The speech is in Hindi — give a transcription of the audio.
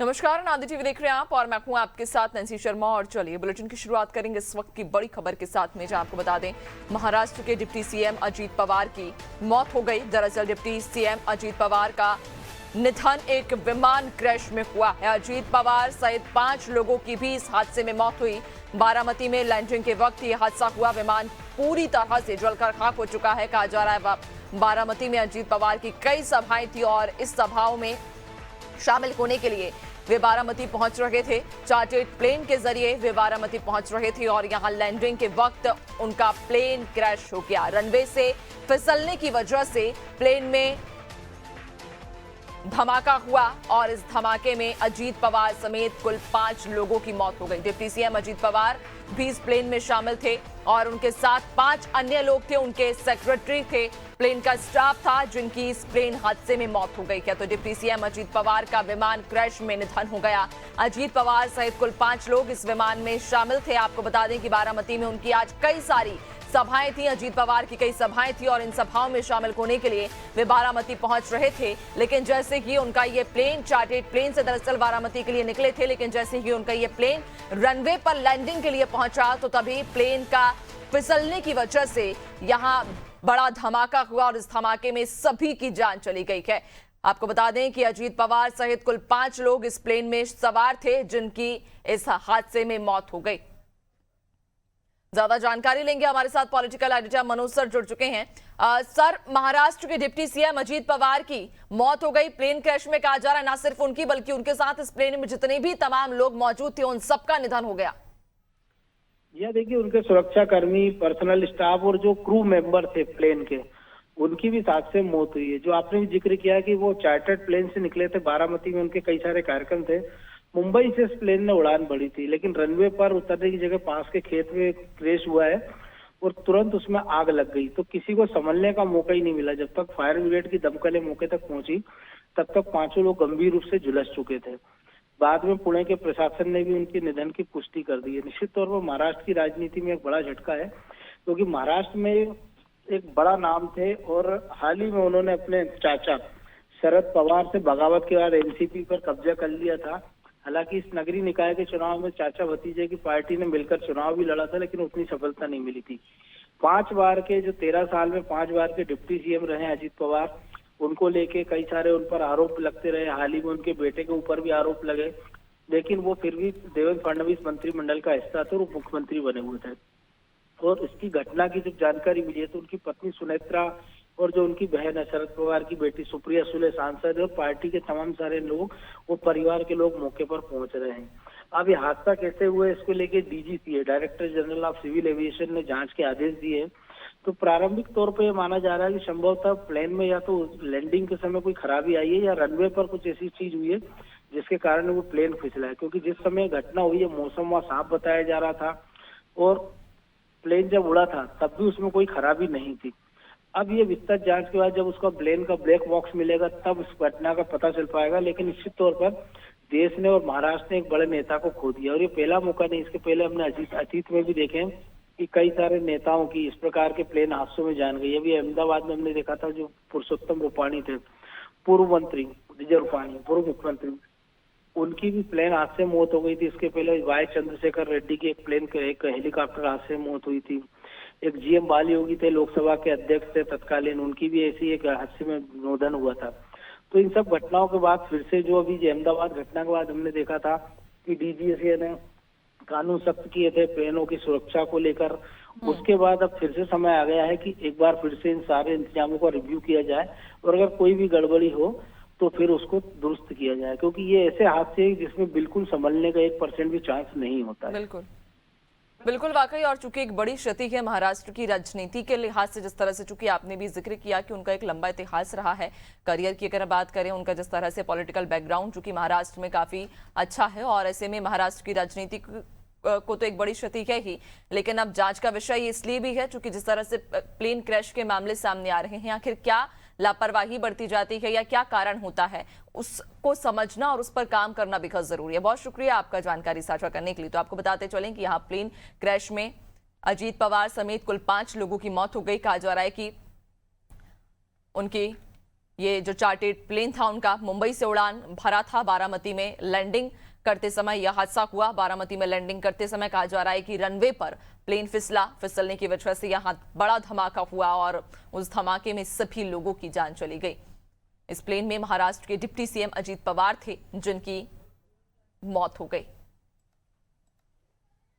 नमस्कार, आनंद टीवी देख रहे हैं आप और मैं हूं आपके साथ नैन्सी शर्मा। और चलिए बुलेटिन की शुरुआत करेंगे इस वक्त की बड़ी खबर के साथ में, जहां आपको बता दें महाराष्ट्र के डिप्टी सीएम अजीत पवार की मौत हो गई। दरअसल डिप्टी सीएम अजीत पवार का निधन एक विमान क्रैश में हुआ है। अजीत पवार सहित 5 लोगों की भी इस हादसे में मौत हुई। बारामती में लैंडिंग के वक्त यह हादसा हुआ। विमान पूरी तरह से जलकर खाक हो चुका है। कहा जा रहा है बारामती में अजीत पवार की कई सभाएं थी और इस सभाओं में शामिल होने के लिए वे बारामती पहुंच रहे थे। चार्टर्ड प्लेन के जरिए वे बारामती पहुंच रहे थे और यहां लैंडिंग के वक्त उनका प्लेन क्रैश हो गया। रनवे से फिसलने की वजह से प्लेन में धमाका हुआ और इस धमाके में अजीत पवार समेत कुल 5 लोगों की मौत हो गई। डिप्टी सीएम अजीत पवार भी इस प्लेन में शामिल थे और उनके साथ 5 अन्य लोग थे। उनके सेक्रेटरी थे, प्लेन का स्टाफ था, जिनकी इस प्लेन हादसे में मौत हो गई है। तो डिप्टी सीएम अजीत पवार का विमान क्रैश में निधन हो गया। अजीत पवार सहित कुल 5 लोग इस विमान में शामिल थे। आपको बता दें कि बारामती में उनकी आज कई सारी सभाएं थी। अजीत पवार की कई सभाएं थी और इन सभाओं में शामिल होने के लिए वे बारामती पहुंच रहे थे। लेकिन जैसे ही उनका ये प्लेन, चार्टर्ड प्लेन से दरअसल बारामती के लिए निकले थे, लेकिन जैसे ही उनका ये प्लेन रनवे पर लैंडिंग के लिए पहुंचा तो तभी प्लेन का फिसलने की वजह से यहां बड़ा धमाका हुआ और इस धमाके में सभी की जान चली गई है। आपको बता दें कि अजीत पवार सहित कुल 5 लोग इस प्लेन में सवार थे, जिनकी इस हादसे में मौत हो गई। ज्यादा जानकारी लेंगे, हमारे साथ पॉलिटिकल एडिटर मनोज सर जुड़ चुके हैं। सर, महाराष्ट्र के डिप्टी सीएम अजीत पवार की मौत हो गई प्लेन क्रैश में। कहा जा रहा है ना सिर्फ उनकी बल्कि उनके साथ इस प्लेन में जितने भी तमाम लोग मौजूद थे उन सबका निधन हो गया। यह देखिए, उनके सुरक्षा कर्मी, पर्सनल स्टाफ और जो क्रू मेंबर थे प्लेन के, उनकी भी साथ से मौत हुई है। जो आपने भी जिक्र किया कि वो चार्टर्ड प्लेन से निकले थे, बारामती में उनके कई सारे कार्यक्रम थे। मुंबई से इस प्लेन ने उड़ान भरी थी, लेकिन रनवे पर उतरने की जगह पास के खेत में क्रैश हुआ है और तुरंत उसमें आग लग गई। तो किसी को संभलने का मौका ही नहीं मिला। जब तक फायर ब्रिगेड की दमकलें मौके तक पहुंची तब तक 5 लोग गंभीर रूप से झुलस चुके थे। बाद में पुणे के प्रशासन ने भी उनके निधन की पुष्टि कर दी है। निश्चित तौर पर महाराष्ट्र की राजनीति में एक बड़ा झटका है, क्योंकि महाराष्ट्र में एक बड़ा नाम थे और हाल ही में उन्होंने अपने चाचा शरद पवार से बगावत के बाद एनसीपी पर कब्जा कर लिया था। हालांकि इस नगरीय निकाय के चुनाव में चाचा भतीजे की पार्टी ने मिलकर चुनाव भी लड़ा था, लेकिन उतनी सफलता नहीं मिली थी। 5 बार के, जो 13 साल में 5 बार के डिप्टी सीएम रहे अजीत पवार, उनको लेके कई सारे उन पर आरोप लगते रहे। हाल ही में उनके बेटे के ऊपर भी आरोप लगे, लेकिन वो फिर भी देवेंद्र फडणवीस मंत्रिमंडल का हिस्सा थे और वो मुख्यमंत्री बने हुए थे। और इसकी घटना की जब जानकारी मिली है तो उनकी पत्नी सुनेत्रा और जो उनकी बहन है शरद पवार की बेटी सुप्रिया सुले, सांसद और पार्टी के तमाम सारे लोग, वो परिवार के लोग मौके पर पहुंच रहे हैं। अब ये हादसा कैसे हुआ है, इसको लेके DGCA, director general of civil aviation ने जांच के आदेश दिए। तो प्रारंभिक तौर पे माना जा रहा है कि संभवतः प्लेन में या तो लैंडिंग के समय कोई खराबी आई है या रनवे पर कुछ ऐसी चीज हुई है जिसके कारण वो प्लेन फिसला है। क्योंकि जिस समय घटना हुई है मौसम वहां साफ बताया जा रहा था और प्लेन जब उड़ा था तब भी उसमें कोई खराबी नहीं थी। अब ये विस्तृत जांच के बाद जब उसका प्लेन का ब्लैक बॉक्स मिलेगा तब इस घटना का पता चल पाएगा। लेकिन निश्चित तौर पर देश ने और महाराष्ट्र ने एक बड़े नेता को खो दिया और ये पहला मौका नहीं, इसके पहले हमने अतीत में भी देखे कि कई सारे नेताओं की इस प्रकार के प्लेन हादसों में जान गई। अभी अहमदाबाद में हमने देखा था, जो पुरुषोत्तम रूपाणी थे, पूर्व मंत्री विजय रूपाणी, पूर्व मुख्यमंत्री, उनकी भी प्लेन हादसे में मौत हो गई थी। इसके पहले वाई चंद्रशेखर रेड्डी की एक हेलीकॉप्टर हादसे में मौत हुई थी। एक जीएम बाली योगी थे, लोकसभा के अध्यक्ष थे तत्कालीन, उनकी भी ऐसी एक हादसे में निधन हुआ था। तो इन सब घटनाओं के बाद फिर से जो अभी अहमदाबाद घटना के बाद हमने देखा था कि डीजीसीए ने कानून सख्त किए थे प्लेनों की सुरक्षा को लेकर। उसके बाद अब फिर से समय आ गया है कि एक बार फिर से इन सारे इंतजामों का रिव्यू किया जाए और अगर कोई भी गड़बड़ी हो तो फिर उसको दुरुस्त किया जाए, क्योंकि ये ऐसे हादसे हैं जिसमें बिल्कुल संभलने का 1% भी चांस नहीं होता है। बिल्कुल बिल्कुल, वाकई। और चूंकि एक बड़ी क्षति है महाराष्ट्र की राजनीति के लिहाज से, जिस तरह से, चूंकि आपने भी जिक्र किया कि उनका एक लंबा इतिहास रहा है करियर की, अगर बात करें उनका जिस तरह से पॉलिटिकल बैकग्राउंड चूंकि महाराष्ट्र में काफी अच्छा है और ऐसे में महाराष्ट्र की राजनीति को तो एक बड़ी क्षति है ही। लेकिन अब जांच का विषय इसलिए भी है चूंकि जिस तरह से प्लेन क्रैश के मामले सामने आ रहे हैं, आखिर क्या लापरवाही बढ़ती जाती है या क्या कारण होता है, उसको समझना और उस पर काम करना बेहद जरूरी है। बहुत शुक्रिया आपका जानकारी साझा करने के लिए। तो आपको बताते चलें कि यहाँ प्लेन क्रैश में अजीत पवार समेत कुल 5 लोगों की मौत हो गई। कहा जा रहा है कि उनकी ये जो चार्टर्ड प्लेन था उनका मुंबई से उड़ान भरा था। बारामती में लैंडिंग करते समय यह हादसा हुआ। बारामती में लैंडिंग करते समय कहा जा रहा है कि रनवे पर प्लेन फिसलने की वजह से यहां बड़ा धमाका हुआ और उस धमाके में सभी लोगों की जान चली गई। इस प्लेन में महाराष्ट्र के डिप्टी सीएम अजीत पवार थे, जिनकी मौत हो गई।